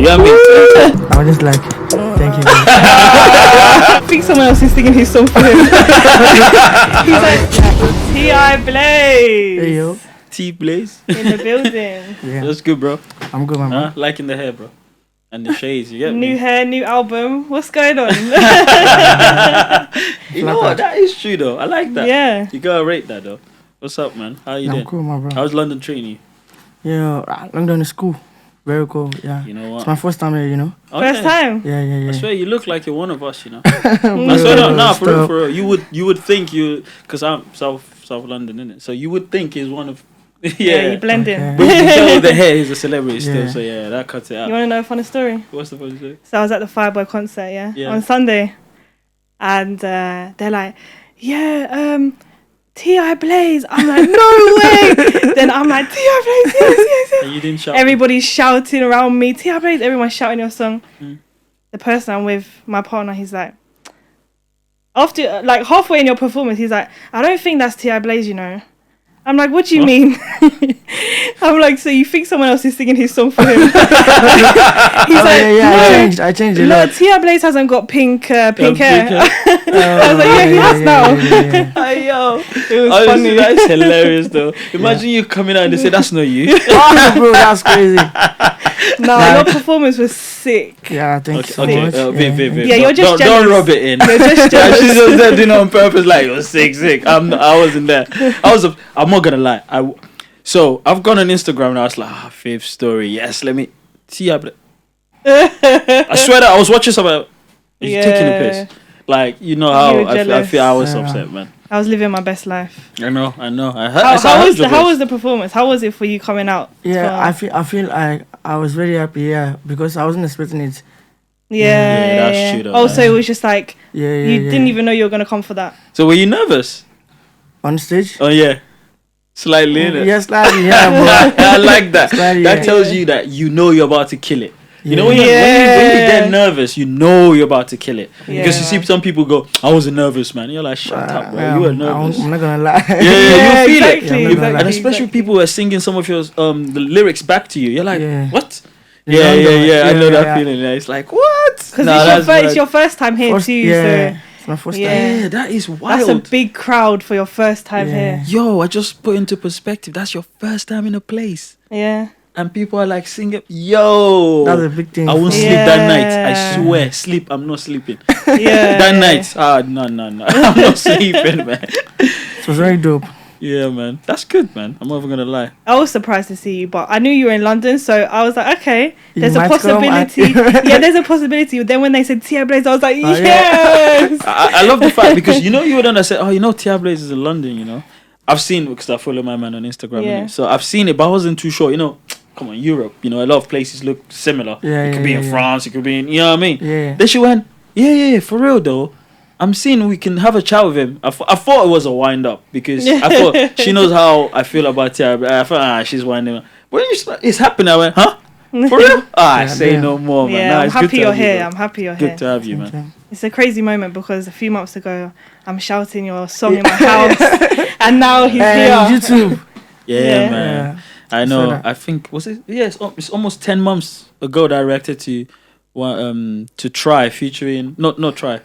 You know what I mean? I was just like, thank you. I think someone else is singing his song for him. He's like, T.I Blaze. Hey yo. T Blaze. In the building. Yeah. That's good, bro. I'm good, man. Liking the hair, bro. And the shades, you get New me? hair, new album. What's going on? You know what? That is true, though. I like that. Yeah. You gotta rate that, though. What's up, man? How you doing? I'm cool, my bro. How's London treating you? Yeah, London is cool. Very cool, yeah. You know It's what? my first time here, you know. First time. Yeah. I swear you look like you're one of us, you know. I swear, no, for real. You would think because I'm South London, innit? So you would think he's one of. Yeah, you blend in. But you can tell with the hair, he's a celebrity still. So yeah, that cuts it out. You want to know a funny story? What's the funny story? So I was at the Fireboy concert, Yeah. on Sunday, and they're like, T.I Blaze. I'm like, no way. Then I'm like, T.I Blaze, yes. And you didn't shout. Everybody's shouting around me, T.I Blaze. Everyone's shouting your song. The person I'm with, my partner, he's like, after like halfway in your performance, he's like, I don't think that's T.I Blaze, you know. I'm like, what do you mean? I'm like, so you think someone else is singing his song for him? He's like, no, I changed it. No, T.I Blaze hasn't got pink hair. I was like, yeah, he has now. Yo, it was funny. That's hilarious, though. Imagine you coming out and they say that's not you. Oh, bro, that's crazy. No, your performance was sick. Yeah, thank you so Okay, much. Yeah, you're just jealous. Don't rub it in. You're just jealous. She's just there doing it on purpose, like, oh, sick. I wasn't there. I'm not gonna lie. So I've gone on Instagram and I was like, fifth story. Yes, let me see. I swear that I was watching somebody. He's taking a piss. Like, you know how I feel. I was upset, man. I was living my best life. I know. How was the performance? How was it for you coming out? Yeah, I feel like I was very happy, yeah, because I wasn't expecting it. Yeah, that's true. Though, also, it was just like you didn't even know you were gonna come for that. So were you nervous on stage? Oh yeah, slightly. Innit? Yeah, slightly. Yeah, bro. I like that. Slightly, that tells you that you know you're about to kill it. You know when you get nervous, you know you're about to kill it. Because you see some people go, I wasn't nervous, man. You're like, shut up, bro. You were nervous. I'm not gonna lie. Yeah, you feel exactly, it. And especially people who are singing some of your the lyrics back to you. You're like, what? Yeah. I know that feeling. Yeah. It's like, what? Because it's your first time here too. Yeah. It's my first time. Yeah, that is wild. That's a big crowd for your first time here. Yo, I just put into perspective. That's your first time in a place. Yeah. And people are like singing, yo. That's a big thing. I won't sleep that night. I swear, I'm not sleeping. Yeah. That night, no. I'm not sleeping, man. It was very dope. Yeah, man. That's good, man. I'm not even gonna lie. I was surprised to see you, but I knew you were in London, so I was like, okay, there's a possibility. There's a possibility. Then when they said T.I Blaze, I was like, yes. I love the fact because you would understand. Oh, T.I Blaze is in London. You know, I've seen because I follow my man on Instagram. Yeah. So I've seen it, but I wasn't too sure. You know, come on, Europe. You know, a lot of places look similar. It could be in France. It could be in. You know what I mean? Yeah. Then she went, yeah, for real though. I'm seeing we can have a chat with him. I thought it was a wind up because I thought she knows how I feel about T.I. I thought she's winding up. But it's happening. I went, huh? For real? Say no more, man. Yeah, I'm happy you're here. I'm happy you're here. Good to have you, man. It's a crazy moment because a few months ago I'm shouting your song in my house, and now he's here. YouTube. Yeah, man. I know. I think was it? Yeah, it's almost 10 months ago that I reacted to Try featuring not Try.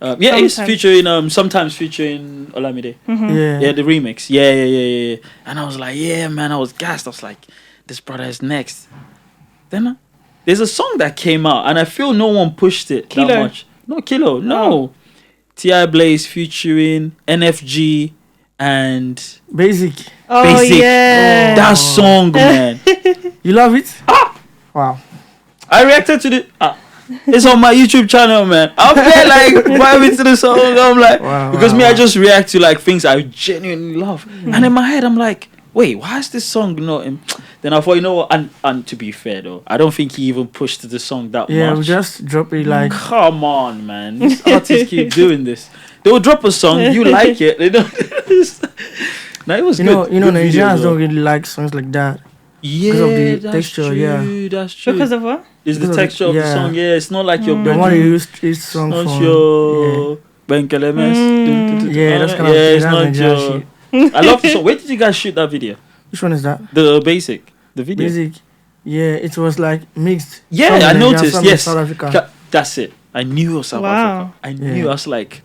It's featuring sometimes featuring Olamide. Mm-hmm. Yeah, the remix. Yeah. And I was like, yeah, man, I was gassed. I was like, this brother is next. Then there's a song that came out, and I feel no one pushed it that much. No, Kilo, no. Oh. T.I Blaze featuring NFG and Basic. Oh Basic. yeah, that song, man. You love it? Wow. I reacted to the. It's on my YouTube channel, man. I'm there like vibing to the song. I'm like, I just react to like things I genuinely love, and in my head I'm like, wait, why is this song not? Then I thought, you know what? And to be fair though, I don't think he even pushed the song that much. Yeah, we just drop it like. Come on, man. These artists keep doing this. They will drop a song, you like it. They don't. No, it was good. You know, Nigerians don't really like songs like that. Yeah, because of the that's texture. true, Yeah, that's true. because of what? It's the texture of the song. Yeah, it's not like your the one you used this song not from. your Benkelemes. Yeah, that's kind of it's not your. I love the song. Where did you guys shoot that video? Which one is that? The Basic. The video. Basic. Yeah, it was like mixed. Yeah, Some in I Nigeria, noticed. some in Yes, South Africa. That's it. I knew it was South Wow. Africa. I knew. Yeah. I was like,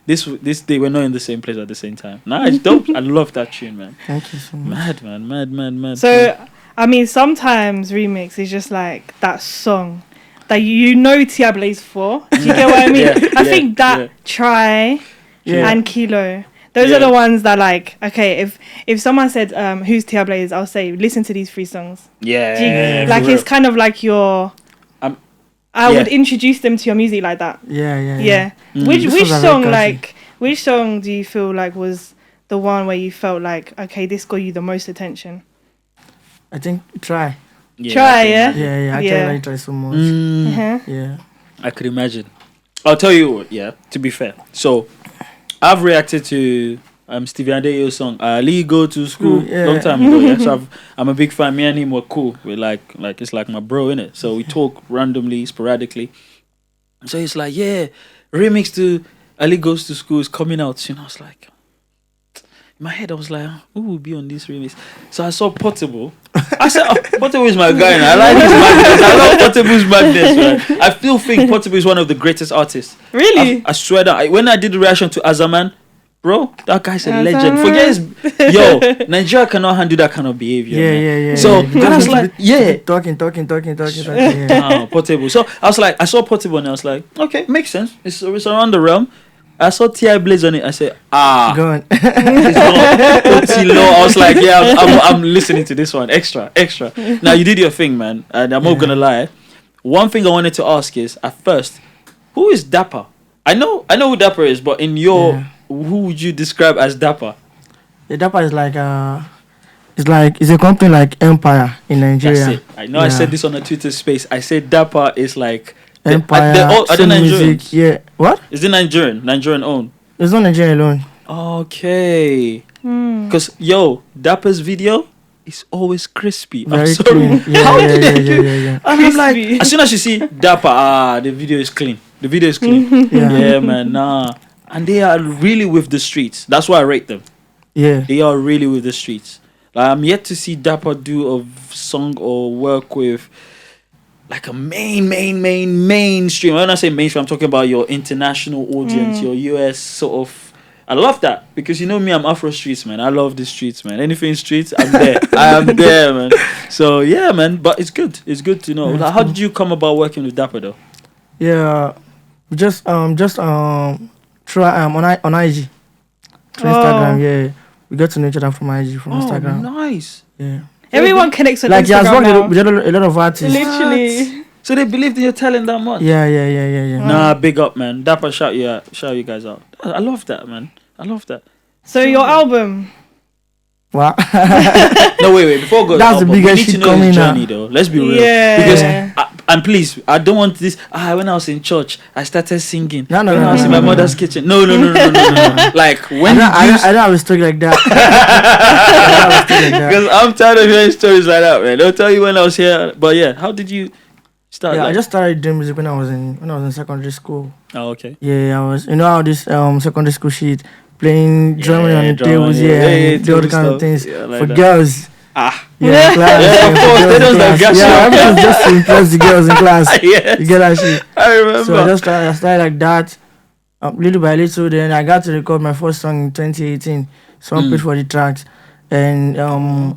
this. They were not in the same place at the same time. Nah, it's dope. I love that tune, man. Thank you so much. Mad, man. Mad. So, I mean, sometimes remix is just like that song that you know T.I Blaze for. Do you get what I mean? I think that Try Yeah. and Kilo, those are the ones that like, okay, if someone said who's T.I Blaze, I'll say listen to these 3 songs. Yeah. Like it's kind of like your I would introduce them to your music like that. Yeah. Which This was a song very catchy. which song do you feel like was the one where you felt like, okay, this got you the most attention? I think Try. Try, yeah? Yeah. I Yeah. like Try so much. Uh-huh. Yeah. I could imagine. I'll tell you what, yeah, to be fair. So, I've reacted to Stevie Adeo's song, Ali Go to School, long time ago, yeah? So, I'm a big fan. Me and him were cool. We're like it's like my bro, innit? So, we talk randomly, sporadically. So, it's like, yeah, remix to Ali Goes to School is coming out. You know, I was like, in my head, I was like, who will be on this remix? So I saw Portable. I said, Portable is my guy. I like his madness. I love Portable's madness, man. I still think Portable is one of the greatest artists. Really? I swear that when I did the reaction to Azaman, bro, that guy's a legend. Forget his... Nigeria cannot handle that kind of behavior. Yeah. So, and I was like, talking. Yeah. Portable. So I was like, I saw Portable and I was like, okay, makes sense. It's around the realm. I saw T.I Blaze on it. I said, Gone. it's gone. I was like, yeah, I'm listening to this one. Extra. Now, you did your thing, man. And I'm not going to lie. One thing I wanted to ask is, at first, who is Dapper? I know who Dapper is, but in your... Who would you describe as Dapper? Yeah, Dapper is like... it's a company like Empire in Nigeria. That's it. I know I said this on a Twitter space. I said Dapper is like... Empire, are they Nigerian? music, yeah. What? Is it Nigerian owned? It's not Nigerian alone. Okay. Because, Dapper's video is always crispy. Very I'm sorry. clean. Yeah, How did they do? yeah. And I'm like, as soon as you see Dapper, the video is clean. Yeah, man, nah. And they are really with the streets. That's why I rate them. Yeah. They are really with the streets. Like, I'm yet to see Dapper do a song or work with like a mainstream. When I say mainstream, I'm talking about your international audience, your US sort of. I love that because you know me, I'm Afrostreet, man. I love the streets, man. Anything streets, I'm there. I am there, man. So yeah, man. But it's good. It's good to know. Like, how did you come about working with Dapper though? Yeah, just try on IG, through Instagram. Yeah, we got to know each other from IG, from Instagram. Nice. Yeah. Everyone connects with like he has Instagram now. worked with a lot of artists. Literally. So they believed in your talent that much. Yeah. Nah, big up, man. Dapper, shout you guys out. I love that, man. I love that. So your album. Wow. No, wait. Before go, That's the biggest we need to shit know his coming journey, up. though. Let's be real. Yeah. Because and please, I don't want this. When I was in church, I started singing. No. When I was in my mother's kitchen. No. Like when I don't have a story like that. Because I'm tired of hearing stories like that, man. They'll tell you when I was here. But yeah, how did you start? Yeah, I just started doing music when I was in secondary school. Oh, okay. Yeah, I was. You know how this secondary school shit playing drumming on the tables, and the other kind of things like for that. girls. Yeah. Class, Of course, they don't have gas. everything just to impress the girls in class. Yes. You get that shit. I remember. So I started like that, little by little. Then I got to record my first song in 2018. Someone paid for the tracks, and I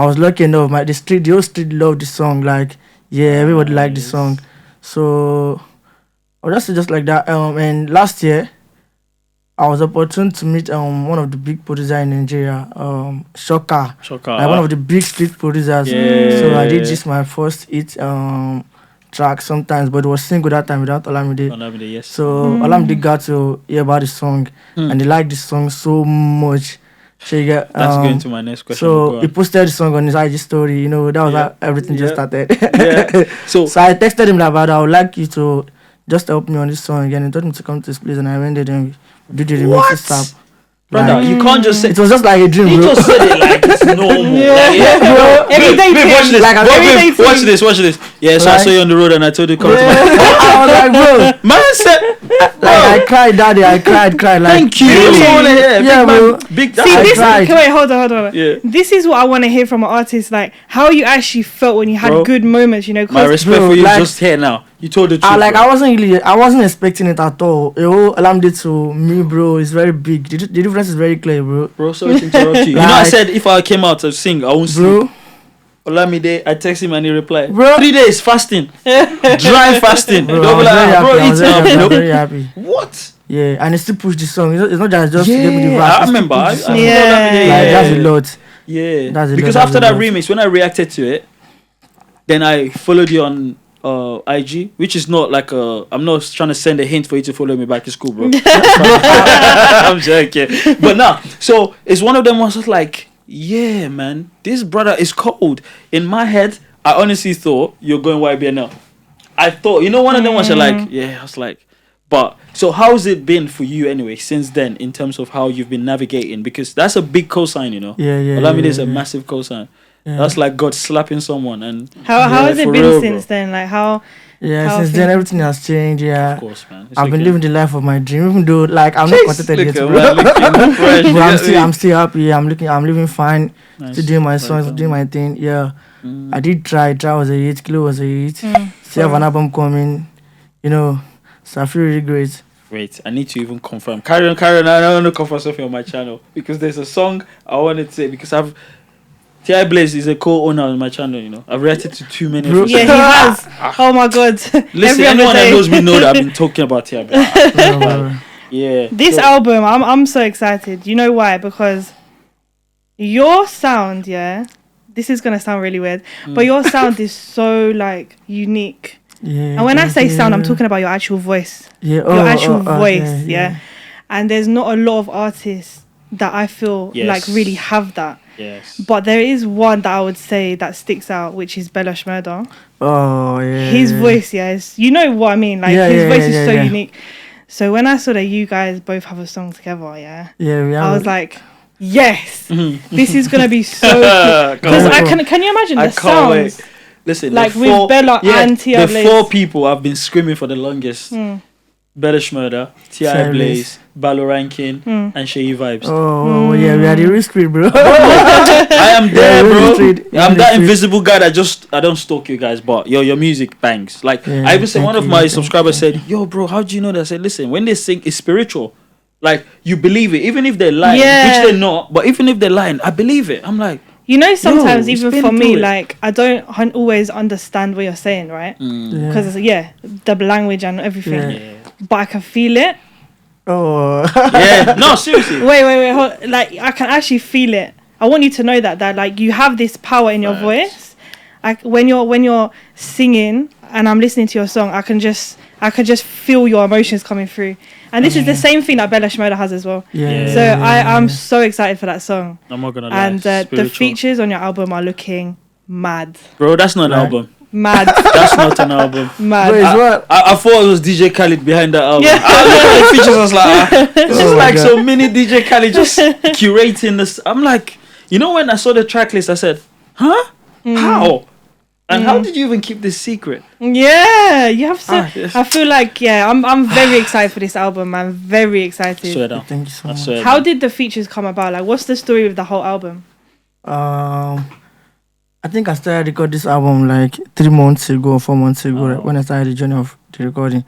was lucky enough. The whole street loved the song. Like, everybody liked the song. So I was just like that. And last year, I was opportune to meet one of the big producers in Nigeria, Shoka. Like one of the big street producers. Yeah. So I did just my first hit track sometimes, but it was single that time without Olamide. Olamide, yes. So Olamide got to hear about the song and they liked the song so much. So you get, that's going to my next question. So he posted the song on his IG story, that was how everything just started. So I texted him like, I would like you to just help me on this song again. He told me to come to this place and I went there and we did the remix stuff. Brother, Like, you can't just say. it was just like a dream, He bro. just said it like it's normal. Yeah. Bro. Everyday Babe, thing. watch this. Like, Bro, everyday babe, watch thing. this. Watch this. Yeah, so I Like- saw you on the road and I told you to come to Yeah. I was like, bro. my. Man said, Like, I cried, daddy. I cried. Like, thank you. Really? That's all I hear. Yeah, Big man, bro. big. See, I this. tried. Okay, wait, hold on. Yeah. This is what I want to hear from an artist, like how you actually felt when you had Bro, good moments, you know. My 'cause respect bro, for you like- just here now. You told the truth. I bro. wasn't expecting it at all. The whole Olamide to me, bro, is very big. The difference is very clear, bro. Bro, sorry to interrupt you. You know, I Like- said if I came out to sing, I won't sleep. Bro, Olamide, I text him and he replied, Bro. 3 days fasting, dry fasting. bro, They'll I be was like, very "Ah, bro, happy. I was eat very up." happy. I was Nope. very happy. What? Yeah, and he still pushed the song. It's not just to get me the verse. I he still remember. I pushed the song. Yeah. Olamide, Like, that's a lot. Yeah, That's a because lot, after that's a that lot. remix, when I reacted to it, then I followed you on IG, which is not like I'm not trying to send a hint for you to follow me back. It's cool, bro. I'm joking. But nah, so it's one of them ones that's like, yeah, man, this brother is cold. In my head, I honestly thought you're going YBNL. I thought, you know, one of them ones are like, yeah, I was like, but so how's it been for you anyway since then in terms of how you've been navigating? Because that's a big cosign, you know. Yeah. Olamide yeah, is a yeah. massive cosign. Yeah. That's like God slapping someone, and How Yeah, has it for been real, since bro. then? Like how? Yeah, How since things- then everything has changed. Yeah, of course, man. It's I've been looking- living the life of my dream, even though like I'm not contented yet, Look, bro. man, looking fresh, you But get me? I'm still happy. I'm living fine. Nice. Still doing my Well songs, done. doing my thing. Yeah, Mm. I did try. Try was a hit. Kilo was a hit. Still have an album coming. You know, so I feel really great. Wait, I need to even confirm. Carry on. I don't want to confirm something on my channel because there's a song I wanted to say because T.I Blaze is a co-owner on my channel. You know, I've reacted to too many. Bro. of his Yeah, he songs. has. Oh my god! Listen, Every other anyone that day. knows me know that I've been talking about T.I Blaze. Yeah. This so- album, I'm so excited. You know why? Because your sound, yeah. This is gonna sound really weird, but your sound is so like unique. Yeah. And when I say thank sound, I'm you. talking about your actual voice, Yeah, your actual voice, okay, yeah. And there's not a lot of artists that I feel Yes. like really have that. Yes. But there is one that I would say that sticks out, which is Bella Schmurder. Oh yeah. His voice, yes, you know what I mean. Like Yeah, his yeah, voice yeah, is yeah, so yeah. unique. So when I saw that you guys both have a song together, yeah, Yeah, we have. I was like, yes, Mm-hmm. this is gonna be so cool. Because Can't can you imagine I the can't wait. sounds? Listen, Like the with four- Bella and T.I. the Blaze. 4 people I've been screaming for the longest. Bella Schmurder, T.I T.I. Blaze, Balo Rankin, and Sheyi Vibes. Oh yeah, we are the real street, bro. I am there, Yeah, bro. really street. I'm Really that street. invisible guy that I don't stalk you guys, but your music bangs. Like Yeah, I even said, thank one of you, my thank subscribers said, "Yo, bro, how do you know that?" I said, "Listen, when they sing, it's spiritual. Like you believe it, even if they're lying, Yeah. which they're not. But even if they're lying, I believe it. I'm like, You know, sometimes Yo, even spin for me, through it. like I don't always understand what you're saying, right? Yeah. Because the language and everything, Yeah. but I can feel it. Oh. yeah, no, seriously. Wait, like I can actually feel it. I want you to know that like you have this power in your Facts. voice. Like when you're singing and I'm listening to your song, I can just feel your emotions coming through. And this is the same thing that Bella Schmurder has as well. Yeah. So I'm so excited for that song. I'm not gonna lie. And the spiritual. features on your album are looking mad. Bro, that's not an Right. album. Mad. That's not an album. Mad. Wait, what? I thought it was DJ Khaled behind that album. Yeah. I looked at the features, I was like, this is Oh my like God. so mini DJ Khaled just curating this. I'm like, you know, when I saw the track list, I said, huh? How? And how did you even keep this secret? Yeah, you have so. Yes. I feel like I'm very excited for this album. I'm very excited. Swear down. Thank you so I much. swear How down. did the features come about? Like, what's the story with the whole album? I think I started record this album like 3 months ago, 4 months ago, Oh. right, when I started the journey of the recording.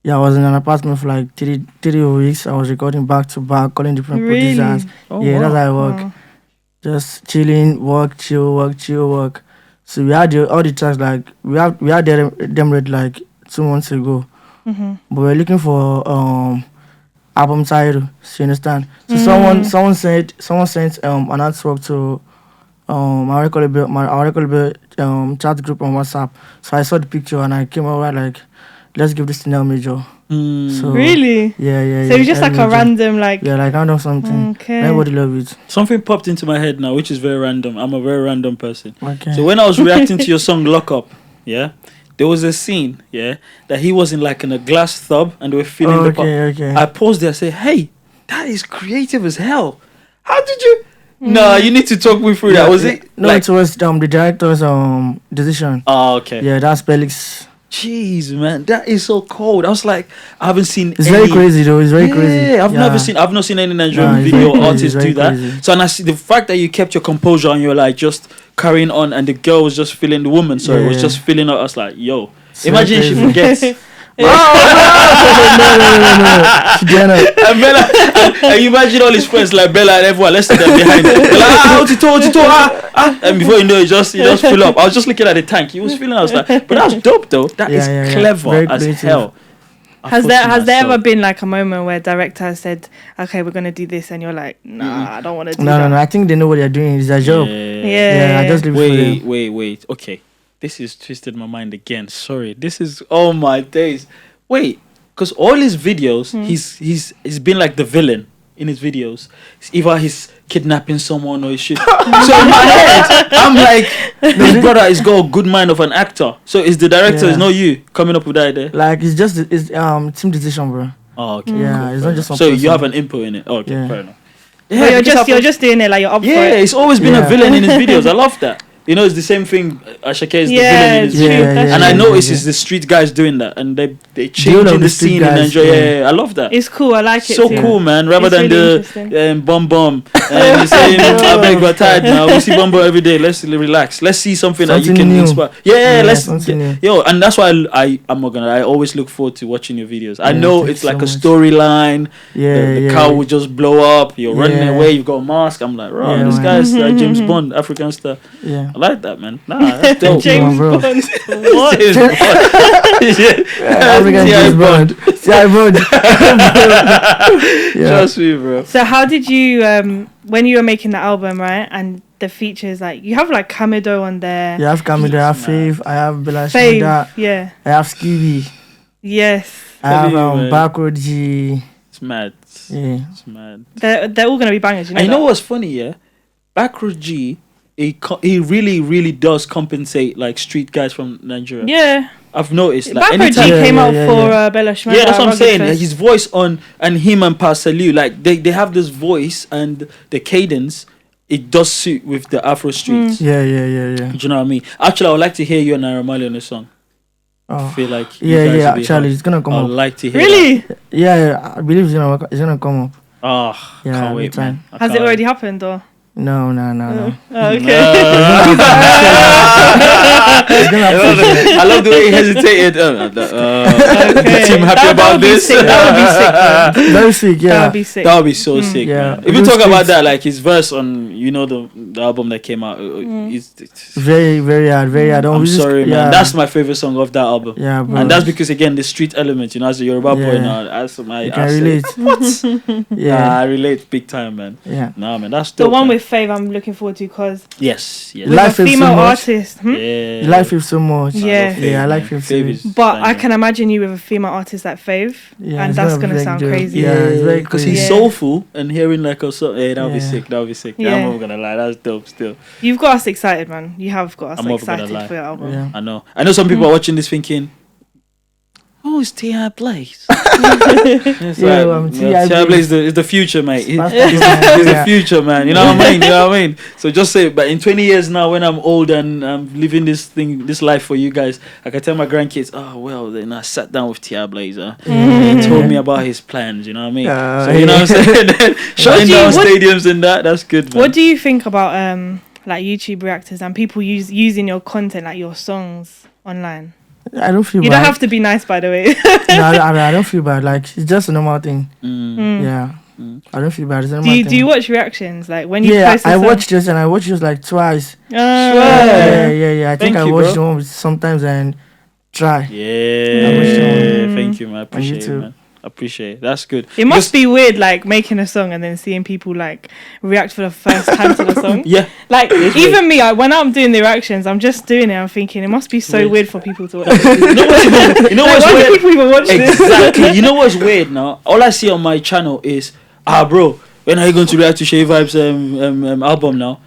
Yeah, I was in an apartment for like three weeks. I was recording back to back, calling different Really? producers. Oh, Yeah, that's wow. how I work. Wow. Just chilling, work, chill, work. So we had all the tracks like we had them ready like 2 months ago. Mm-hmm. But we're looking for album title. So you understand? So someone sent an artwork to our record label chat group on WhatsApp. So I saw the picture and I came over like, let's give this to Nell Major. So Really? Yeah. So it's just Nell like a Major. random like. Yeah, like random something. Okay. Everybody love it. Something popped into my head now, which is very random. I'm a very random person. Okay. So when I was reacting to your song Lock Up, yeah, there was a scene, yeah, that he was in like in a glass tub and they were filling the pub. okay. I paused there, I said, hey, that is creative as hell. How did you? No, you need to talk me through that. Was it? No, it was the director's decision. Oh, okay. Yeah, that's Felix. Jeez, man, that is so cold. I was like, I haven't seen. It's very crazy though. It's very crazy. Yeah, I've not seen any Nigerian Nah, video very artists crazy, do that. very So and I see the fact that you kept your composure and you're like just carrying on, and the girl was just feeling the woman. So it was just feeling her. I was like, yo, It's imagine very she crazy. forgets. No. She didn't. And Bella, and you imagine all his friends like Bella and everyone, let's stand behind him. They're like, and before you know it, just fill up. I was just looking at the tank. He was feeling. I was like, but that was dope though. That is clever Very as creative. hell. Has there ever been like a moment where director has said, okay, we're gonna do this, and you're like, nah, I don't want to do that? No. I think they know what they're doing. It's their job. Yeah. I just leave it for them. Wait. Okay, this is twisted my mind again. Sorry. This is oh my days. Wait, because all his videos, he's been like the villain in his videos. It's either he's kidnapping someone or he's shit. So in my head, I'm like, this brother has got a good mind of an actor. So it's the director, it's not you coming up with that idea. Like it's team decision, bro. Oh, okay. Yeah, cool, it's not just one so person. you have an input in it. Oh, okay, fair enough. Yeah, you're just doing it like you're up for it. It's always been a villain in his videos. I love that. You know, it's the same thing. Ashake is the villain in his videos. And I notice it's the street guys doing that, and they changing the scene in Nigeria. I love that. It's cool. I like it. So cool, man. Rather than the bum and saying, I beg, we're tired now. We see bum every day. Let's relax. Let's see something that you can new. inspire. Yo, and that's why I'm not gonna. I always look forward to watching your videos. I know it's like a storyline. The car will just blow up. You're running away. You've got a mask. I'm like, bro, this guy's like James Bond, African star. Yeah. I like that, man. Nah, that's dope. James Bond. What? James Bond. African James Bond. T.I. Bond. Trust me, bro. So how did you when you were making the album, right? And the features, like you have like Kamido on there. Yeah, I have Kamido, I have Fav, I have Bella Fav, Shmida, yeah. I have Skibby. Yes. I have Backward G. It's mad. Yeah. It's mad. They're all gonna be bangers, you know. And you know what's funny, yeah? Backward G, he really, really does compensate like street guys from Nigeria. Yeah. I've noticed. Like, Backward G came out for Bella Shmida. Yeah, that's what I'm saying. His voice and him and Parsalu, like they have this voice and the cadence. It does suit with the Afrostreet. Yeah. Do you know what I mean? Actually, I would like to hear you and Naira Marley on the song. I feel like actually, it's gonna come up. I would like to hear. Really? That. Yeah, I believe it's gonna come up. Oh, can't wait, man. Has it already happened or? No. Oh, okay. I love the way he hesitated. Team happy about this? That would be sick. Very sick, yeah. That would be sick. That would be so sick, yeah. man. If you talk about that, like his verse on, you know, the album that came out, it's very, very hard, very hard. I'm sorry, man. That's my favorite song of that album. Yeah, bro. And that's because, again, the street element, you know, as a Yoruba boy now, you can relate. What? Yeah, I relate big time, man. Yeah. Nah, man, that's dope. The one man. with Fav, I'm looking forward to because yes, You like a female so much? artist. Yeah, You like Fav so much. Yeah. I like Fav so much. But I can imagine you with a female artist like Fav, and that's gonna sound crazy. Yeah, it's very because crazy. he's soulful and hearing like a song. That would be sick. That would be sick. Yeah. I'm not gonna lie, that's dope. Still, You've got us excited, man. You have got us I'm not excited gonna lie. for your album. Yeah. I know some people are watching this thinking, "Oh, it's T.I Blaze." T.I Blaze is the future, mate. He's the future, man. You know what I mean? So just say, but in 20 years now, when I'm old and I'm living this life for you guys, I can tell my grandkids, oh well, then I sat down with T.I Blaze. He told me about his plans. You know what I mean? So you know what I'm saying? Shutting down stadiums and that's good, man. What do you think about like YouTube reactors and people using your content, like your songs, online? I don't feel bad. You don't have to be nice, by the way. No, I don't feel bad. Like, it's just a normal thing. Yeah. I don't feel bad. It's a normal thing. Do you watch reactions? Like, when you Yeah, post a I song? watched this and I watched this like twice. Yeah. I think I watched the one sometimes and try. Yeah. Thank you, man. I appreciate it, man. Appreciate it. That's good. It must be weird, like making a song and then seeing people like react for the first time to the song. Yeah, like even me, when I'm doing the reactions, I'm just doing it. I'm thinking it must be so weird for people to watch. You know what's why weird? do people even watch this? Exactly. You know what's weird now? All I see on my channel is, bro, when are you going to react to Shay Vibes album now?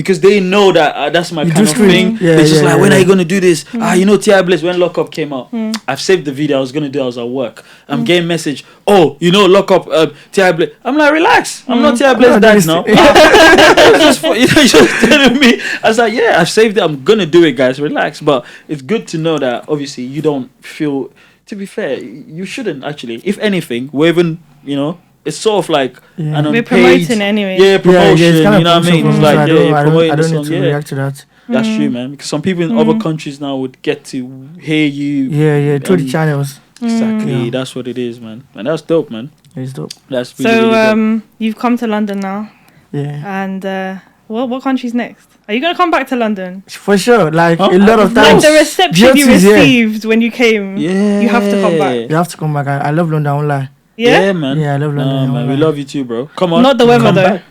because they know that that's my You kind do of stream. thing. Yeah, They're just yeah, like, when yeah. are you gonna do this? You know, T.I Blaze, when Lock Up came out, I've saved the video. I was gonna do. I was at work. I'm getting message. Oh, you know, Lock Up, T.I Blaze. I'm like, relax. I'm not T.I Blaze dad now. You're just telling me. I was like, yeah, I've saved it. I'm gonna do it, guys. Relax. But it's good to know that obviously you don't feel. To be fair, you shouldn't actually. If anything, we're even, you know, it's sort of like an unpaid. We're promoting anyway. Yeah, promotion. it's kind You of know what I mean? It's promotion, like, so yeah, you're I promoting the don't song. need to Yeah, react to that. that's true, man. Because some people in other countries now would get to hear you. Yeah, through the channels. Exactly. Yeah. That's what it is, man. And that's dope, man. It's dope. That's really, So really dope. you've come to London now, Yeah. and what country's next? Are you gonna come back to London? For sure. Like Huh? a lot of Like times. the reception you GOT's here. received when you came. Yeah. You have to come back. You have to come back. I love London, I won't lie. Yeah. man. Yeah, I love London. I man, won't we lie. love you too, bro. Come on. Not the weather Come though. back.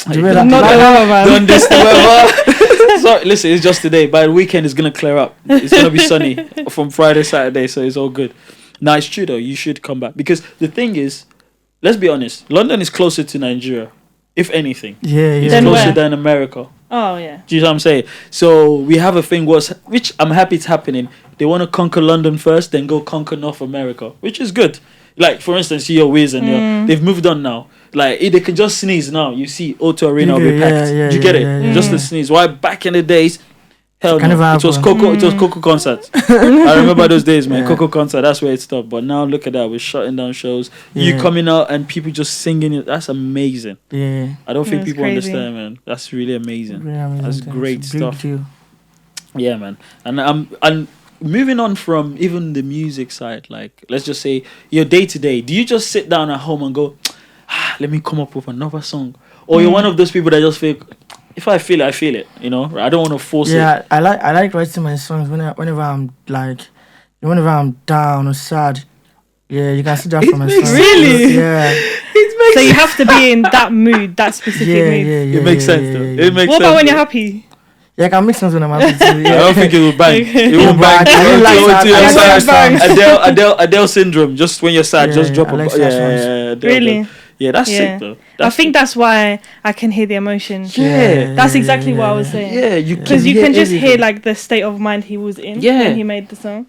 The weather. Not the weather, man. Don't diss the weather. Sorry, listen, it's just today. By the weekend, it's gonna clear up. It's gonna be sunny from Friday, Saturday, so it's all good. Now it's true though. You should come back because the thing is, let's be honest. London is closer to Nigeria, if anything. Yeah, It's Then closer where? than America. Oh yeah. Do you know what I'm saying? So we have a thing which I'm happy it's happening. They want to conquer London first, then go conquer North America, which is good. Like for instance, your Wiz and they've moved on now. Like if they can just sneeze now, you see Auto Arena will be packed. Do you get it? Just the sneeze. Why back in the days? Hell no. It was Coco. It was Coco concert. I remember those days, man. Yeah. Coco concert. That's where it stopped. But now look at that. We're shutting down shows. You coming out and people just singing it. That's amazing. Yeah. I don't think That's people crazy. understand, man. That's really amazing. Yeah, That's it's a great big stuff. deal. Yeah, man. And moving on from even the music side, like let's just say your day to day. Do you just sit down at home and go, let me come up with another song, or you're one of those people that just feel, if I feel it, I feel it. You know, I don't want to force it. Yeah, I like writing my songs whenever I'm whenever I'm down or sad. Yeah, you can see that from my songs. Really? Yeah. So you have to be in that mood, that specific Yeah, mood. yeah. It makes sense, though. It makes What sense. about when you're happy? Yeah, I can make songs when I'm happy too. I Yeah. don't think it will bang. It Yeah, won't but bang. I don't like sad- I don't like sad songs. Adele syndrome. Just when you're sad, Yeah, just drop I a like yeah, sad songs. Adele. Really? Yeah, that's Yeah. sick though. I think that's why I can hear the emotion. Yeah. That's exactly what I was saying. Yeah, you Because you can just hear everything. like the state of mind he was in Yeah. when he made the song.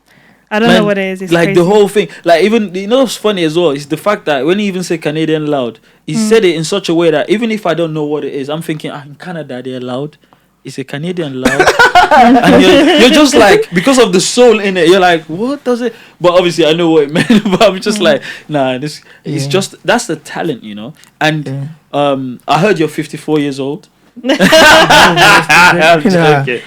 I don't Man, know what it is. It's like crazy. the whole thing. Like even you know what's funny as well is the fact that when he even said Canadian loud, he said it in such a way that even if I don't know what it is, I'm thinking in Canada they're loud. It's a Canadian loud, and you're just like because of the soul in it. You're like, what does it? But obviously I know what it meant. But I'm just like, nah, this it's Yeah. just that's the talent, you know. And Yeah. I heard you're 54 years old. I'm Nah. joking.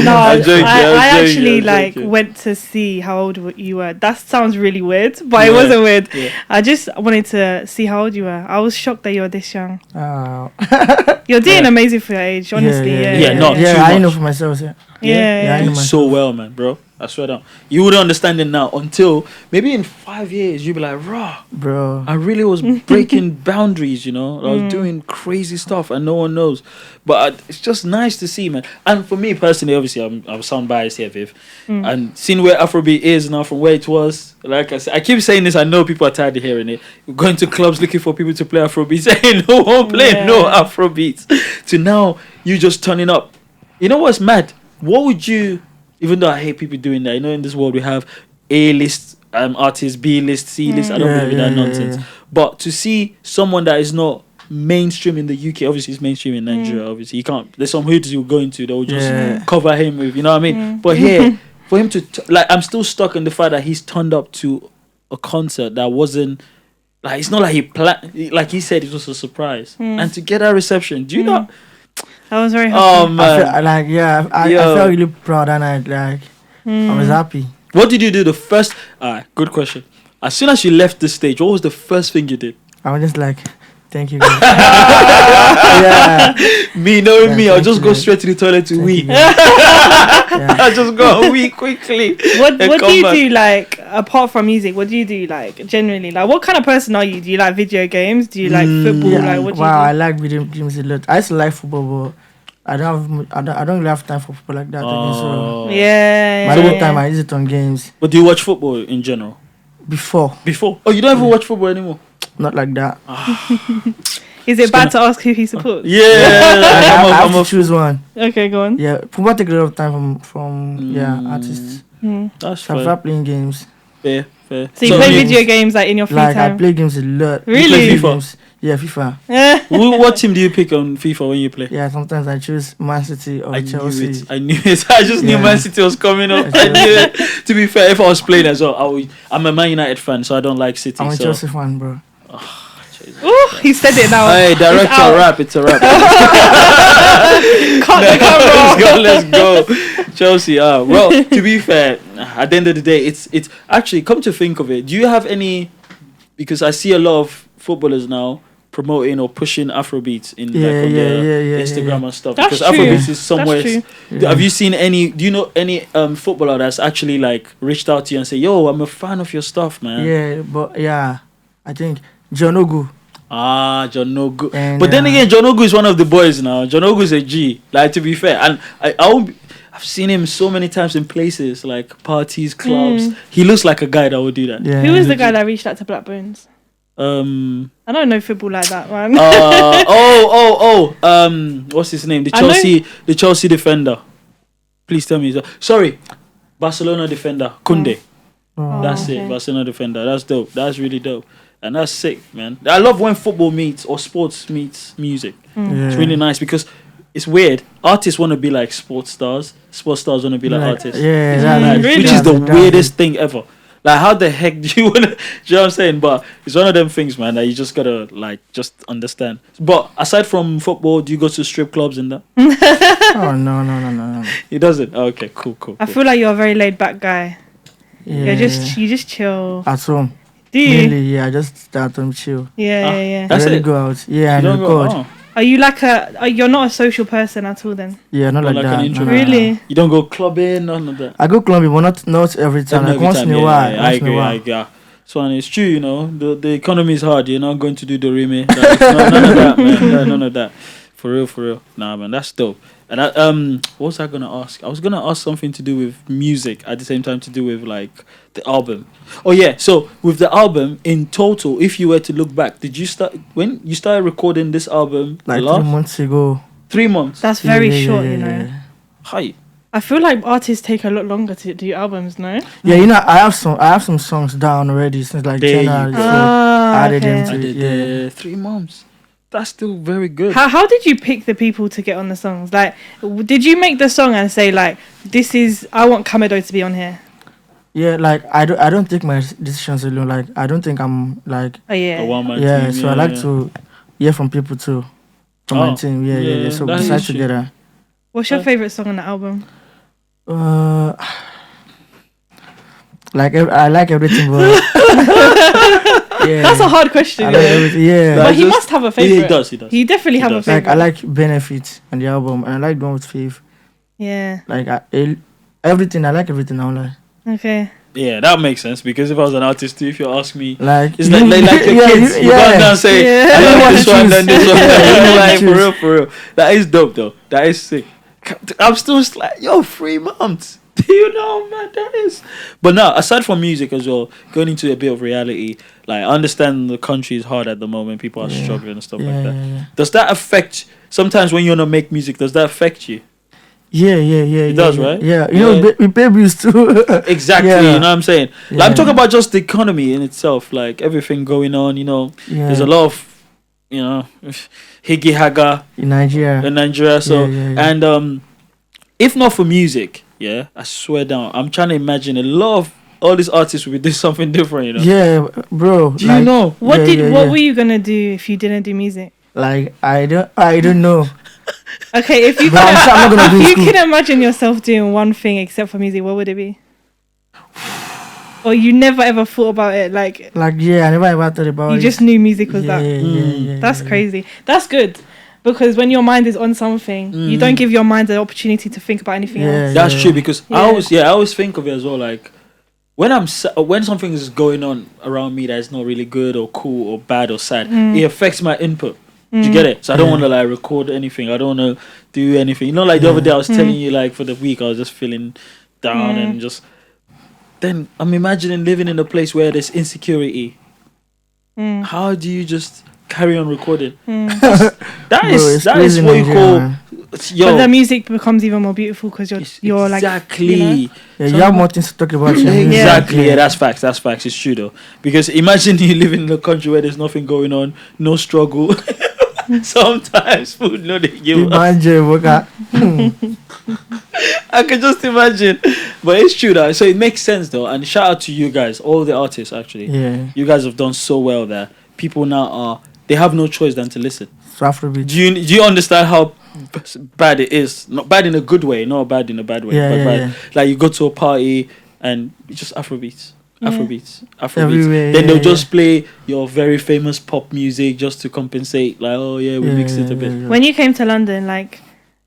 No, I'm joking, I I'm actually joking, I'm like joking. went to see how old you were. That sounds really weird, but Yeah, it wasn't weird. yeah. I just wanted to see how old you were. I was shocked that you were this young. Oh. You're doing Yeah. amazing for your age, honestly. Yeah, not yeah. too I know much. for myself. Yeah. Yeah. I know You myself. so well, man, bro. I swear down. You wouldn't understand it now until maybe in 5 years you'd be like, raw. Bro. I really was breaking boundaries, you know. I was doing crazy stuff and no one knows. But it's just nice to see, man. And for me personally, obviously, I'm sound biased here, Viv. And seeing where Afrobeat is now from where it was, like I said, I keep saying this. I know people are tired of hearing it. We're going to clubs looking for people to play Afrobeat, saying no one playing no Afrobeats. To now, you just turning up. You know what's mad? What would you... Even though I hate people doing that, you know, in this world we have A-list artists, B-list, C-list. I don't believe in that nonsense. But to see someone that is not mainstream in the UK, obviously it's mainstream in Nigeria. Obviously, you can't. There's some hoods you'll go into that will just cover him with, you know what I mean? But here, for him to like, I'm still stuck in the fact that he's turned up to a concert that wasn't like. It's not like he planned. Like he said, it was a surprise, and to get that reception, do you know? I was very happy. Oh I man. I Yo. felt really proud and I was happy. What did you do the first? Good question. As soon as you left the stage, what was the first thing you did? I was just like, thank you. God. Yeah. Me knowing me, I'll thank just you, go man. straight to the toilet to Thank wee. you, God. Yeah. I just go and wee quickly. What and do come you back. do, like, apart from music? What do you do, like, generally? Like, what kind of person are you? Do you like video games? Do you like football? Yeah, Like, what do wow, I you like video games a lot. I used to like football, but I don't really have time for football like that. Again, so do? Yeah. my whole time I use it on games. But do you watch football in general? Before, Before? Oh, you don't even watch football anymore? not like that. Is it bad to ask who he supports? Yeah, I have to choose one. Okay, go on. Yeah, football take a lot of time from artists. That's So I fair. prefer playing games. Fair. So you play video games like in your free Like I time? play games a lot. Really? You play Play FIFA? games. Yeah, FIFA. What team do you pick on FIFA when you play? Yeah, sometimes I choose Man City or Chelsea. I knew it. I just knew Yeah. Man City was coming up. I knew it. To be fair, if I was playing as well, I'm a Man United fan, so I don't like City. I'm a so. Chelsea fan, bro. Ooh, he said it now. Hey, It's director, out. rap. It's a rap. Cut the camera. Let's go. Chelsea. Well, to be fair, at the end of the day, it's actually, come to think of it, do you have any? Because I see a lot of footballers now promoting or pushing Afrobeats in their Instagram and stuff. That's because true. Afrobeats is somewhere. That's true. Have you seen any? Do you know any footballer that's actually like reached out to you and say, "Yo, I'm a fan of your stuff, man." Yeah, but I think John Ogu. John Ogu. And, But then again, John Ogu is one of the boys now. John Ogu is a G. Like, to be fair, and I've seen him so many times in places like parties, clubs. He looks like a guy that would do that. Yeah. Who was the guy that reached out to Black Bones? I don't know football like that, man. What's his name? I know- The Chelsea defender. Please tell me. Sorry, Barcelona defender Kunde. That's okay. it. Barcelona defender. That's dope. That's really dope. And that's sick, man. I love when football meets or sports meets music. It's really nice because it's weird. Artists want to be like sports stars. Sports stars want to be like artists. Yeah, Really? Which is the that's weirdest thing ever. Like, how the heck do you want to... Do you know what I'm saying? But it's one of them things, man, that you just got to, like, just understand. But aside from football, do you go to strip clubs and that? Oh, no. He doesn't? Oh, okay, cool. I feel like you're a very laid back guy. Yeah. You just chill. At home. Do you? Mainly, yeah, I just start home chill. Yeah. I That's really it? go out. Yeah, and You don't record. go... Oh. Are you like you're not a social person at all then? Yeah, not Not like like that. an no, introvert. no, no. Really? You don't go clubbing, none of that? I go clubbing, but not every time. Like once in a while. I agree. So, and it's true, you know, the economy is hard. You're not going to do the Rime. Like, none of that, man. None of that. For real. Nah, man, that's dope. And what was I gonna ask? I was gonna ask something to do with music at the same time to do with like the album. Oh yeah, so with the album in total, if you were to look back, did you start when you started recording this album? Like last 3 months ago. 3 months. That's very Yeah, short, yeah, you know. yeah. Hi. I feel like artists take a lot longer to do albums, no? Yeah, you know, I have some songs down already since like There you January. go. So Ah, I added them okay. to I it. did Yeah. 3 months. That's still very good. How did you pick the people to get on the songs? Like, did you make the song and say like, I want Kamedo to be on here? Yeah, like I don't take my decisions alone. Like I don't think I'm like Oh yeah. A one-man yeah. team, So I like to hear from people too, from my team. Yeah. So we that's decide true. together. What's your favorite song on the album? I like everything, but yeah. That's a hard question. I like everything. Yeah. But he just- must have a favorite. He does. He definitely have a does. favorite. Like I like Benefit on the album, and I like the one with Faith. Yeah. Like everything. I like everything. I like. Okay. Yeah, that makes sense because if I was an artist too, if you ask me, Like it's like your kids. You go down and say, Yeah. I You like want this to one, choose. then this one. Yeah, Like, you want to for real. That is dope though. That is sick. I'm still just like, yo, 3 months. Do you know, man? That is. But now, aside from music as well, going into a bit of reality, like I understand the country is hard at the moment. People are struggling and stuff like that. Yeah. Does that affect? Sometimes when you wanna make music, does that affect you? Yeah. It does, right? Yeah, you Yeah. know, we pay bills too. Exactly, Yeah. you know what I'm saying? Like, I'm Yeah. talking about just the economy in itself, like everything going on, you know. Yeah. There's a lot of, you know, higgy haga in Nigeria. in Nigeria. So, Yeah. and if not for music, yeah, I swear down, I'm trying to imagine a lot of all these artists will be doing something different, you know. Yeah, bro. Do you know? What Yeah. were you gonna do if you didn't do music? Like I don't know. Okay, if you But I'm sure I'm not gonna do if you school. can imagine yourself doing one thing except for music, what would it be? Or you never ever thought about it, like Like yeah, I never ever thought about you it. just knew music was yeah, that. yeah, That's yeah. crazy. That's good. Because when your mind is on something, you don't give your mind the opportunity to think about anything Yeah. else. That's true because Yeah. I always think of it as well. Like when when something is going on around me that is not really good or cool or bad or sad, it affects my input. Do you get it? So I don't want to like record anything. I don't want to do anything. You know, like the other day I was telling you, like for the week I was just feeling down and just. Then I'm imagining living in a place where there's insecurity. How do you just carry on recording? Bro, That it's is crazy what you Nigeria, call. man. Yo, But the music becomes even more beautiful because you're like exactly. you know? Yeah, you have more things to talk about. Exactly. Yeah, that's facts. That's facts. It's true though. Because imagine you live in a country where there's nothing going on, no struggle. Sometimes food no they give us. I can just imagine. But it's true though. So it makes sense though. And shout out to you guys, all the artists actually. Yeah. You guys have done so well there. People now they have no choice than to listen. So Afrobeat. Do you understand how bad it is? Not bad in a good way, not bad in a bad way. Yeah, but yeah, bad. yeah. Like you go to a party and it's just Afrobeats. Afrobeats. Everywhere, Then they'll yeah. just play your very famous pop music just to compensate. Like, oh yeah, we mixed it a bit. When you came to London, like,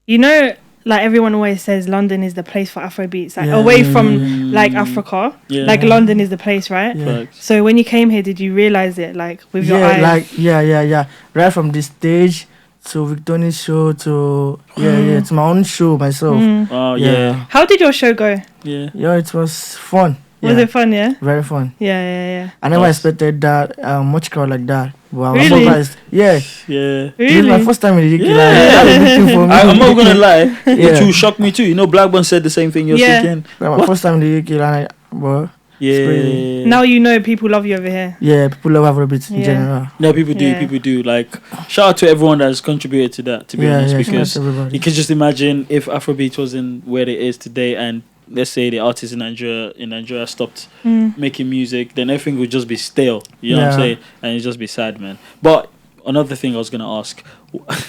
you know, like everyone always says London is the place for Afrobeats. Like away from like Africa, like London is the place, right? Yeah. So when you came here, did you realize it, like with your eyes? Like yeah. Right from the stage to Victoria's show to to my own show myself. Oh yeah. How did your show go? Yeah. It was fun. Was it fun? Yeah. Very fun. Yeah. I never expected that much crowd like that. Wow, Really? I'm surprised. Yeah. Yeah. This is my first time in the UK. Yeah. That was a big thing for me. I'm not gonna lie. It too Yeah. shocked me too. You know, Blackburn said the same thing you're thinking. My first time in the UK, and bro. Yeah. Now you know people love you over here. Yeah, people love Afrobeats in general. No, people do. Yeah. People do. Like, shout out to everyone that's contributed to that. To be honest, because you can just imagine if Afrobeat wasn't where it is today, and let's say the artists in Nigeria stopped making music, then everything would just be stale. You know what I'm saying? And it'd just be sad, man. But another thing I was gonna ask,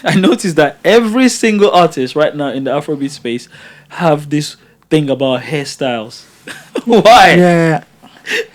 I noticed that every single artist right now in the Afrobeat space have this thing about hairstyles. Why? Yeah.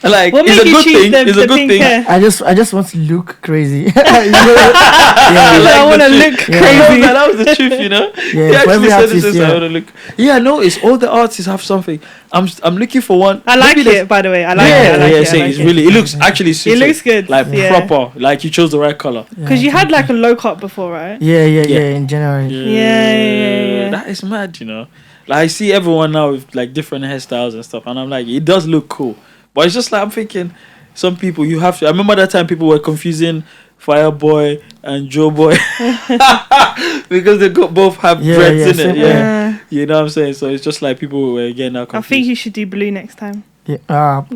Like, What it's made a you good choose thing. It's a the good pink thing. hair? I just want to look crazy. I want to look No, crazy. man, that was the truth, you know. Yeah, He for actually every said artist, this. I want to look. Yeah, no, it's all the artists have something. I'm looking for one. I like Maybe there's- it, by the way. I like yeah, it. I like yeah, it. say I like it's it. really. It looks actually suited. It looks good. Like Yeah. proper. Like you chose the right color. Because you had like a low cut before, right? Yeah, in January. Yeah. That is mad, you know. Like I see everyone now with like different hairstyles and stuff, and I'm like, it does look cool. But it's just like I'm thinking, some people you have to. I remember that time people were confusing Fireboy and Joe Boy because they both have dreads in it. Yeah, you know what I'm saying. So it's just like people were getting now confused. I think you should do blue next time. Yeah,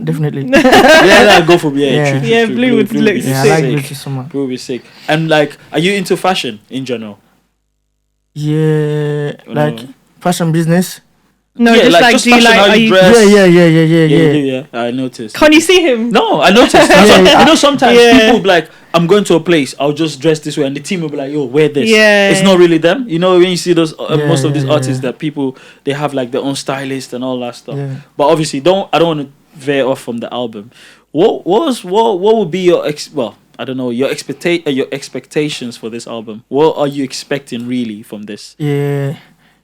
definitely. Go for blue. Yeah, blue would look Yeah, I sick. like blue too so much. Blue would be sick. And like, are you into fashion in general? Yeah, like fashion business. No, Yeah, just like, like just do you fashion, like? how Are you you? dress. Yeah. I noticed. Can you see him? No, I noticed. Yeah. You know, sometimes Yeah. people be like, I'm going to a place, I'll just dress this way, and the team will be like, yo, wear this. Yeah. It's not really them. You know, when you see those, most of these yeah, artists yeah. that people, they have like their own stylist and all that stuff. Yeah. But obviously, I don't want to veer off from the album. What would be your I don't know, your expectations for this album? What are you expecting really from this? Yeah,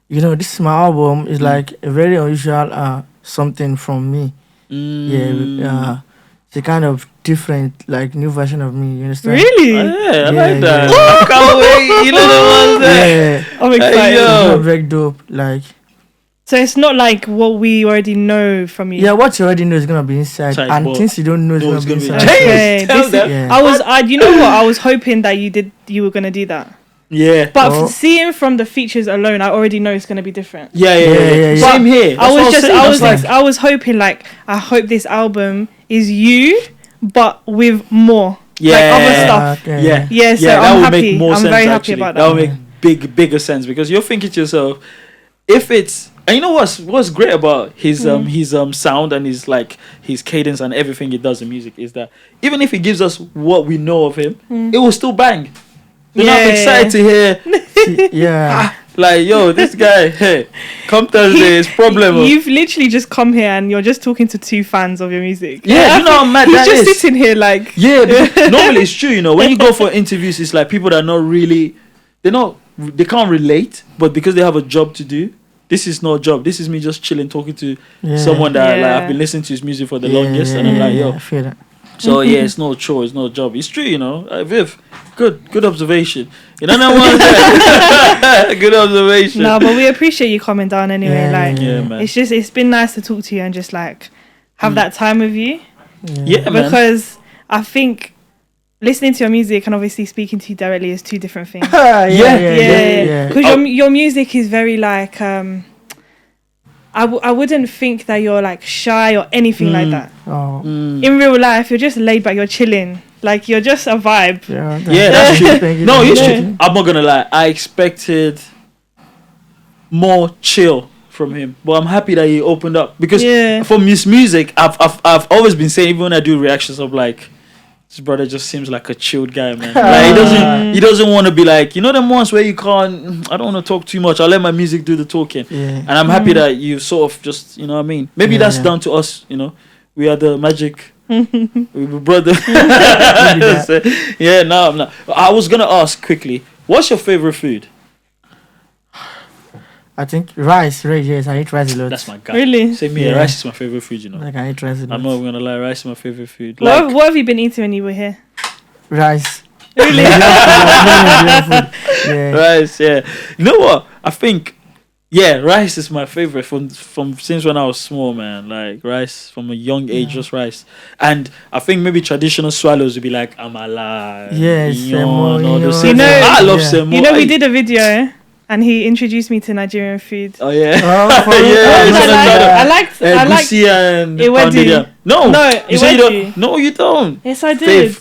this is my album. Is like a very unusual something from me. Yeah, it's a kind of different, like new version of me. You understand? Really? I like Yeah, that. yeah. I can't wait. You know the ones there. Yeah, I'm excited. Hey, yo. it's very dope. Like, So it's not like what we already know from you. yeah, what you already know is gonna be inside, Inside, and but things you don't know is no, gonna it's be gonna be inside. changed. Okay, Tell this them. Yeah. you know what? I was hoping that you were gonna do that. Yeah. But Oh. seeing from the features alone, I already know it's gonna be different. Yeah. But Same here. I was hoping like I hope this album is you, but with more like other stuff. Okay. Yeah. Yeah, so that I'm would happy. make more I'm sense, very happy actually. about That that. would make bigger sense because you're thinking to yourself, if it's, and you know what's great about his sound and his cadence and everything he does in music is that even if he gives us what we know of him, it will still bang. You're not excited to hear Yeah. like, yo, this guy, hey, come Thursday, it's problem. You've literally just come here and you're just talking to two fans of your music. Yeah, you know how mad He's that just is. sitting here like Yeah, because normally it's true, you know, when you go for interviews, it's like people that are not really, they can't relate, but because they have a job to do, this is not a job. This is me just chilling, talking to someone that like I've been listening to his music for the longest, and I'm like, yo. I feel that. So yeah, it's no chore, it's no job. It's true, you know. Viv, good observation. You know that one? Good observation. no, but we appreciate you coming down anyway. Yeah, man. It's been nice to talk to you and just like have that time with you. Yeah, man. Because I think listening to your music and obviously speaking to you directly is two different things. Yeah. Because your music is very like I wouldn't think that you're like shy or anything like that. In real life, you're just laid back, you're chilling, like you're just a vibe. That's true. No, it's true. I'm not gonna lie. I expected more chill from him, but I'm happy that he opened up because from his music, I've always been saying, even when I do reactions of like, this brother just seems like a chilled guy, man. Like he doesn't want to be like, you know, them ones where you can't. I don't want to talk too much. I'll let my music do the talking. And I'm happy that you sort of just, you know what I mean. Maybe that's down to us. You know, we are the magic. We brother. No, I'm not. I was gonna ask quickly, what's your favorite food? I think rice, yes, I eat rice a lot. That's my guy. Really? Same here. Rice is my favorite food, you know. Like I eat rice a lot. I'm not gonna lie, rice is my favorite food. What have you been eating when you were here? Rice. Really? Rice, yeah. You know what? I think, rice is my favorite from since when I was small, man. Like rice from a young age, just rice. And I think maybe traditional swallows would be like amala, semo, you know, I love semo. You know, we did a video. And he introduced me to Nigerian food. Oh yeah, I liked Egusi and Ewedu. No, you say you Ewedu. don't. No, you don't. Yes, I did.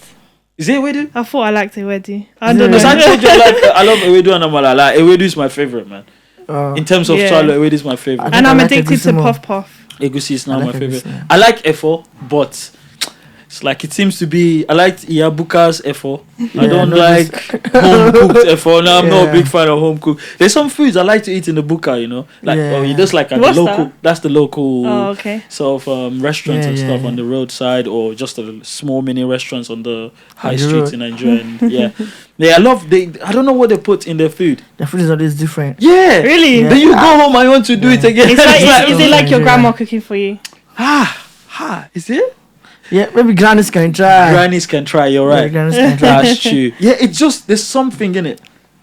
Is it Ewedu? I thought I liked Ewedu. I don't know. Because I told you I love Ewedu and amala. Like Ewedu is my favorite, man. In terms of swallow, Ewedu is my favorite. And I'm addicted to puff puff. Egusi is now my favorite. I like efo, but it's like it seems to be. I like Iyabuka's efo. I don't like home cooked efo. No, I'm not a big fan of home cooked. There's some foods I like to eat in the buka, you know, like you just like at the local. That? That's the local sort of restaurants and stuff on the roadside, or just a small mini restaurants on the high streets in Nigeria. And I love. I don't know what they put in their food. The food is always different. Yeah, really. Then you go home and you want to do it again. Is it like your grandma cooking for you? Is it? Yeah, maybe grannies can try. You're right. Grannies can try. That's true. Yeah, it's just there's something in it.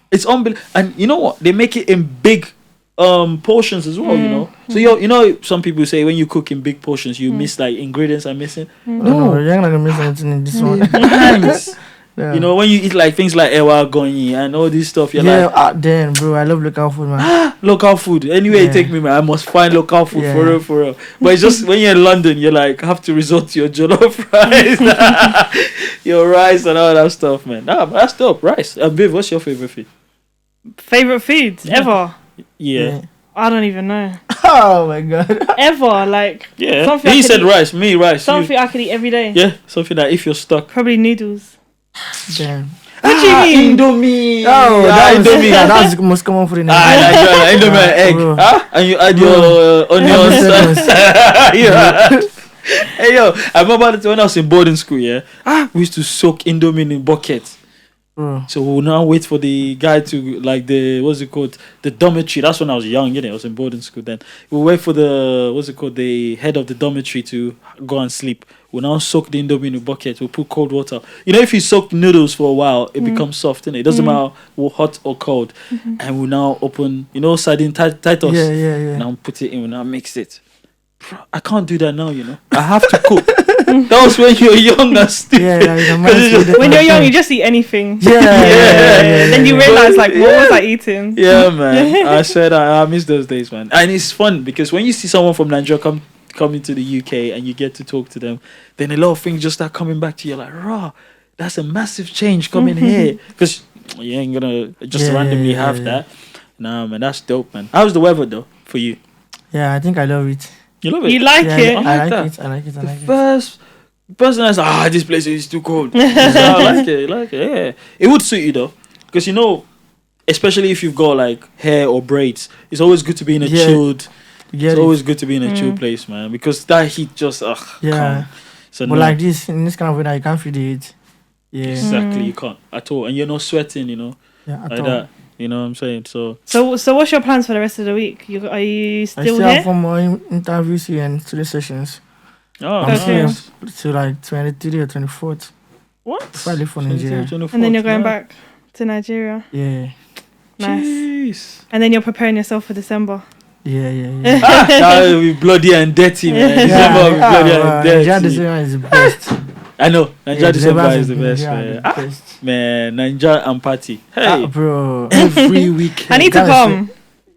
It's unbelievable. And you know what? They make it in big portions as well, you know. So you know some people say when you cook in big portions you miss like ingredients are missing. No, you're not gonna miss anything in this one. Nice. You know, when you eat like things like ewa gonyi and all this stuff, you're like, damn, bro, I love local food, man. Local food. Anywhere you take me, man, I must find local food for real. But it's just when you're in London, you're like have to resort to your jollof rice, your rice and all that stuff, man. That's dope. Rice. Viv, what's your favorite food? Favorite food ever? Yeah. I don't even know. Oh my god. Ever, like something. He said rice. Me rice. Something I could eat every day. Yeah. Something that if you're stuck. Probably noodles. Damn. What do you mean? Indomie. Indomie. That's the most common food in Nigeria. Indomie and egg. And you add your onions. Hey yo, I remember when I was in boarding school. We used to soak Indomie in buckets. So we'll now wait for the guy to like the dormitory. That's when I was young, I was in boarding school then. We'll wait for the head of the dormitory to go and sleep. We'll now soak the Indomie in a bucket. We'll put cold water. You know, if you soak noodles for a while, it becomes soft, innit? It doesn't matter hot or cold. And we'll now open, sardine Titus. Yeah. Now put it in, we'll now mix it. I can't do that now, I have to cook. That was when you were young and stupid. When you're young, you just eat anything. Yeah. Then you realize, like, what was I eating? Yeah, man. I said I miss those days, man. And it's fun because when you see someone from Nigeria come into the UK and you get to talk to them, then a lot of things just start coming back to you. Like, that's a massive change coming here. Because you ain't gonna just randomly have that. Nah, man, that's dope, man. How's the weather though for you? Yeah, I think I love it. You love it? You like it? I like it. First person that's this place is too cold. So I like it, yeah. It would suit you though. Because especially if you've got like hair or braids, it's always good to be in a chilled. It's always good to be in a chill place, man. Because that heat just yeah. So but like this, in this kind of weather, you can't feel the heat. Yeah. Exactly, you can't at all. And you're not sweating, Yeah, at like all. that. You know what I'm saying? So what's your plans for the rest of the week? Are you still here? I still have one more interviews here and studio sessions. I'm nice. To like 23 or 24th. What? If I leave for Nigeria. And then you're going back to Nigeria? Yeah. Nice. Jeez. And then you're preparing yourself for December? Yeah. That will be bloody and dirty, man. December will be bloody and dirty. December is the best. I know. Nigeria December is the best. Yeah, Man. Man, Nigeria and party. Hey, bro. every weekend. I need to come.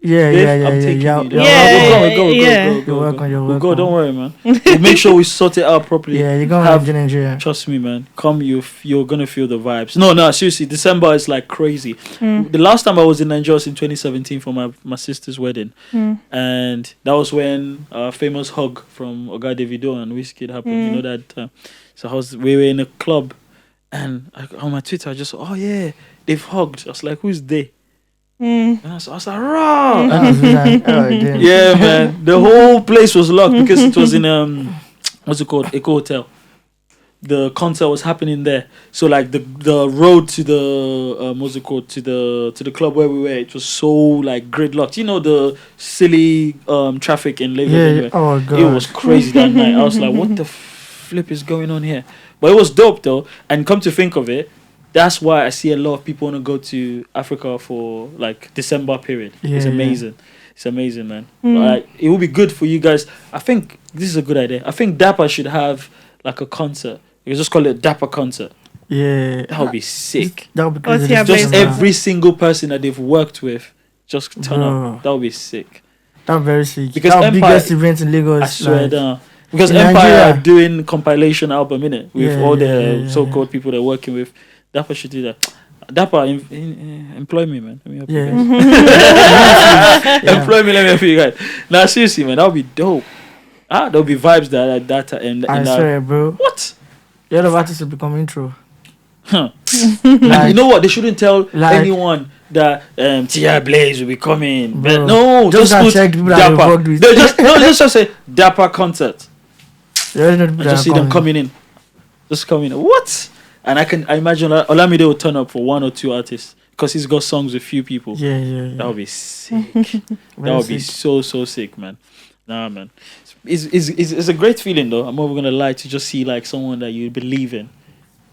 Yeah. I'm taking you. Yeah, We'll go. You're We'll go. welcome. Don't worry, man. We'll make sure we sort it out properly. Yeah, you're going to Nigeria. Trust me, man. Come, you're gonna feel the vibes. No, seriously. December is like crazy. The last time I was in Nigeria was in 2017 for my sister's wedding, and that was when famous hug from Oga Davido and Wizkid happened. You know that. So we were in a club, and on my Twitter I just they've hugged. I was like, who's they? And I was like, raw. Yeah, man. The whole place was locked because it was in what's it called? Eco Hotel. The concert was happening there. So like the road to the what's it called, to the club where we were, it was so like gridlocked. You know the silly traffic in Lagos. Yeah. Oh god. It was crazy that night. I was like, what the flip is going on here? But it was dope though. And come to think of it, that's why I see a lot of people want to go to Africa for like December period. Yeah, it's amazing. It's amazing, man. Like, it would be good for you guys. I think this is a good idea. I think Dapper should have like a concert. You can just call it Dapper concert. Yeah. That would be sick. That would be crazy. Just every single person that they've worked with just turn up. That would be sick. That would be very sick. Because that Empire, biggest event in Lagos. I swear like, down. Because in Empire Nigeria. are doing compilation album, innit? With all the so-called yeah. people they're working with. Dapper should do that. Dapper, employ me, man. Let me help you guys. Employ me, let me help you guys. Now, seriously, man, that would be dope. There'll be vibes that and I swear, bro. What? The other artists will become intro. Huh. Like, you know what? They shouldn't tell anyone that T.I Blaze will be coming. Bro, no, just put check people that Dapper. worked with. Let's just say Dapper concert. I Just see them coming in. Just coming in. What? And I imagine Olamide will turn up for one or two artists because he's got songs with few people. Yeah. That would be sick. That would be so sick, man. Nah, man. It's a great feeling though. I'm never gonna lie, to just see like someone that you believe in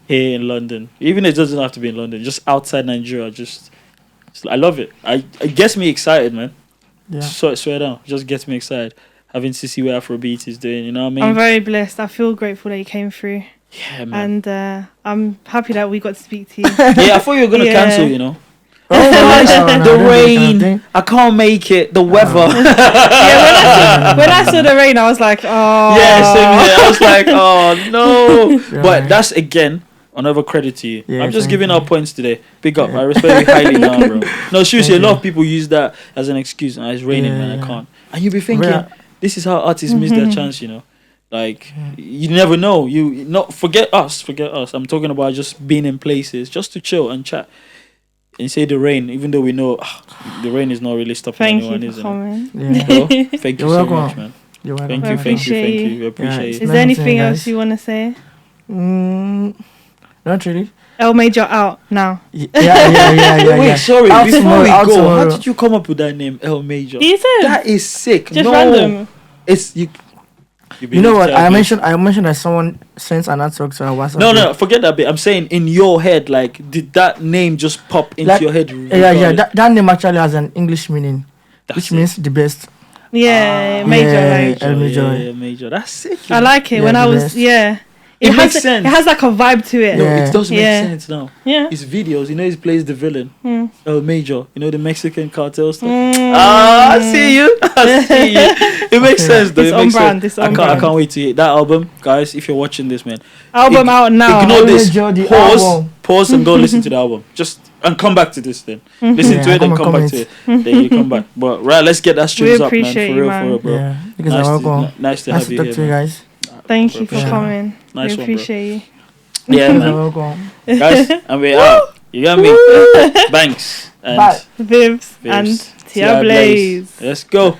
here in London. Even if it doesn't have to be in London, just outside Nigeria. Just I love it. It gets me excited, man. Yeah. So swear down, just gets me excited. Having to see what Afrobeat is doing, you know what I mean? I'm very blessed. I feel grateful that you came through. Yeah, man. And I'm happy that we got to speak to you. Yeah, I thought you were gonna cancel, you know. The rain. I can't make it. The weather. When I saw the rain, I was like, oh. Yeah, same here. I was like, oh no. But that's again another credit to you. Yeah, I'm just thank giving you. our points today. Big up. I respect you highly now, bro. No, seriously, Thank a lot you. of people use that as an excuse. It's raining, man. I Yeah. can't. And you'll be thinking, Yeah. this is how artists miss their chance, you know. Like, you never know. Forget us. I'm talking about just being in places just to chill and chat. And say the rain, even though we know the rain is not really stopping Thank anyone, you isn't for coming. Yeah. it? Bro, thank you You're so welcome. much, man. You're welcome. Thank you. We appreciate Yeah. you. Is there anything guys. else you want to say? Not really. L Major out now. Yeah. Wait, sorry. Out Before tomorrow, we out go, tomorrow. how did you come up with that name, El Major? You said That is sick. just no, random. it's you. You know what? I mentioned that someone sent an artwork to our WhatsApp. No, forget that bit. I'm saying in your head, like, did that name just pop into Like, your head? Yeah. That name actually has an English meaning, which means the best. Yeah, Major. Yeah. Like, El Major. Yeah, Major. That's sick. I like it. Yeah, When I the was best. It makes sense. It has like a vibe to it. No, Yeah. it does make Yeah. sense now. Yeah. His videos, he plays the villain. El Major, the Mexican cartel stuff. Mm. I see you. It makes sense though. It's It on makes brand, sense. it's on I brand. can't wait to hear that album, guys. If you're watching this, man, Album out now. ignore this. Major, the Pause, album. pause, and go listen to the album. And come back to this then. Listen Yeah, to it and I'm come gonna back to it. Then you come back. But right, let's get that streams up, man. appreciate For you, real, man. bro. Yeah, because Nice I'm welcome. nice to Nice have to you talk here, to you man. guys. Thank you for Yeah. coming. Nice we one, bro. appreciate you. Yeah, You're man. welcome. Guys, and we're out. You got me? Banks. And Bye. Vibs Vibes. and T.I Tia Blaze. Let's go.